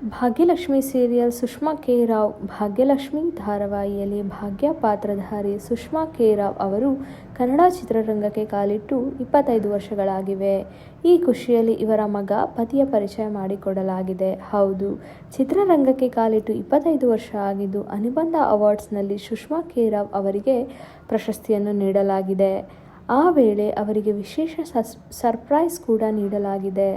Bhagyalakshmi serial Sushma K. Rao. Bhagyalakshmi ಧಾರಾವಾಹಿಯಲ್ಲಿ ಭಾಗ್ಯ ಪಾತ್ರಧಾರಿ Sushma K. Rao ಅವರು ಕನ್ನಡ ಚಿತ್ರರಂಗಕ್ಕೆ ಕಾಲಿಟ್ಟು 25 ವರ್ಷಗಳಾಗಿವೆ. ಈ ಖುಷಿಯಲ್ಲಿ ಇವರ ಮಗ, ಪತಿಯ ಪರಿಚಯ ಮಾಡಿಕೊಡಲಾಗಿದೆ. ಹೌದು, ಚಿತ್ರರಂಗಕ್ಕೆ ಕಾಲಿಟ್ಟು 25 ವರ್ಷ ಆಗಿದ್ದು, ಅನುಬಂಧ ಅವಾರ್ಡ್ಸ್ನಲ್ಲಿ ಸುಷ್ಮಾ ಕೆ. ರಾವ್ ಅವರಿಗೆ ಪ್ರಶಸ್ತಿಯನ್ನು ನೀಡಲಾಗಿದೆ. ಆ ವೇಳೆ ಅವರಿಗೆ ವಿಶೇಷ ಸರ್ಪ್ರೈಸ್ ಕೂಡ ನೀಡಲಾಗಿದೆ.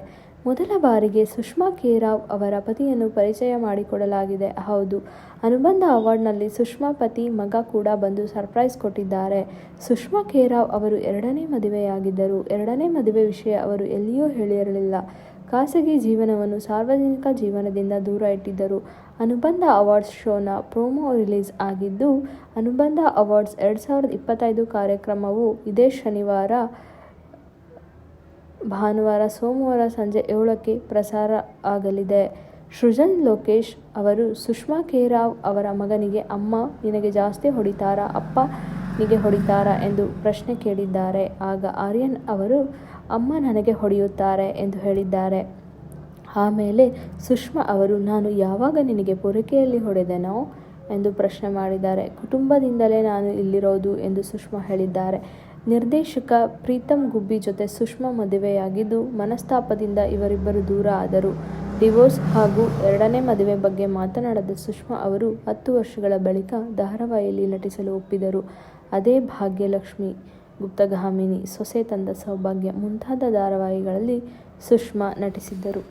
ಮೊದಲ ಬಾರಿಗೆ ಸುಷ್ಮಾ ಕೆ. ರಾವ್ ಅವರ ಪತಿಯನ್ನು ಪರಿಚಯ ಮಾಡಿಕೊಡಲಾಗಿದೆ. ಹೌದು, ಅನುಬಂಧ ಅವಾರ್ಡ್ನಲ್ಲಿ ಸುಷ್ಮಾ ಪತಿ, ಮಗ ಕೂಡ ಬಂದು ಸರ್ಪ್ರೈಸ್ ಕೊಟ್ಟಿದ್ದಾರೆ. ಸುಷ್ಮಾ ಕೆ. ರಾವ್ ಅವರು ಎರಡನೇ ಮದುವೆಯಾಗಿದ್ದರು. ಎರಡನೇ ಮದುವೆ ವಿಷಯ ಅವರು ಎಲ್ಲಿಯೂ ಹೇಳಿರಲಿಲ್ಲ. ಖಾಸಗಿ ಜೀವನವನ್ನು ಸಾರ್ವಜನಿಕ ಜೀವನದಿಂದ ದೂರ ಇಟ್ಟಿದ್ದರು. ಅನುಬಂಧ ಅವಾರ್ಡ್ಸ್ ಶೋನ ಪ್ರೊಮೋ ರಿಲೀಸ್ ಆಗಿದ್ದು, ಅನುಬಂಧ ಅವಾರ್ಡ್ಸ್ 2025 ಕಾರ್ಯಕ್ರಮವು ಇದೇ ಶನಿವಾರ, ಭಾನುವಾರ, ಸೋಮವಾರ ಸಂಜೆ 7ಕ್ಕೆ ಪ್ರಸಾರ ಆಗಲಿದೆ. ಸೃಜನ್ ಲೋಕೇಶ್ ಅವರು ಸುಷ್ಮಾ ಕೆ. ರಾವ್ ಅವರ ಮಗನಿಗೆ "ಅಮ್ಮ ನಿನಗೆ ಜಾಸ್ತಿ ಹೊಡಿತಾರಾ, ಅಪ್ಪ ನಿಗೆ ಹೊಡಿತಾರಾ ಎಂದು ಪ್ರಶ್ನೆ ಕೇಳಿದ್ದಾರೆ. ಆಗ ಆರ್ಯನ್ ಅವರು "ಅಮ್ಮ ನನಗೆ ಹೊಡೆಯುತ್ತಾರೆ" ಎಂದು ಹೇಳಿದ್ದಾರೆ. ಆಮೇಲೆ ಸುಷ್ಮಾ ಅವರು "ನಾನು ಯಾವಾಗ ನಿನಗೆ ಪೊರಕೆಯಲ್ಲಿ ಹೊಡೆದೆನೋ" ಎಂದು ಪ್ರಶ್ನೆ ಮಾಡಿದ್ದಾರೆ. "ಕುಟುಂಬದಿಂದಲೇ ನಾನು ಇಲ್ಲಿರೋದು" ಎಂದು ಸುಷ್ಮಾ ಹೇಳಿದ್ದಾರೆ. ನಿರ್ದೇಶಕ ಪ್ರೀತಮ್ ಗುಬ್ಬಿ ಜೊತೆ ಸುಷ್ಮಾ ಮದುವೆಯಾಗಿದ್ದು, ಮನಸ್ತಾಪದಿಂದ ಇವರಿಬ್ಬರು ದೂರ ಆದರು. ಡಿವೋರ್ಸ್ ಹಾಗೂ ಎರಡನೇ ಮದುವೆ ಬಗ್ಗೆ ಮಾತನಾಡದ ಸುಷ್ಮಾ ಅವರು 10 ವರ್ಷಗಳ ಬಳಿಕ ಧಾರಾವಾಹಿಯಲ್ಲಿ ನಟಿಸಲು ಒಪ್ಪಿದರು. ಅದೇ ಭಾಗ್ಯಲಕ್ಷ್ಮಿ, ಗುಪ್ತಗಾಮಿನಿ, ಸೊಸೆ ತಂದ ಸೌಭಾಗ್ಯ ಮುಂತಾದ ಧಾರಾವಾಹಿಗಳಲ್ಲಿ ಸುಷ್ಮಾ ನಟಿಸಿದ್ದರು.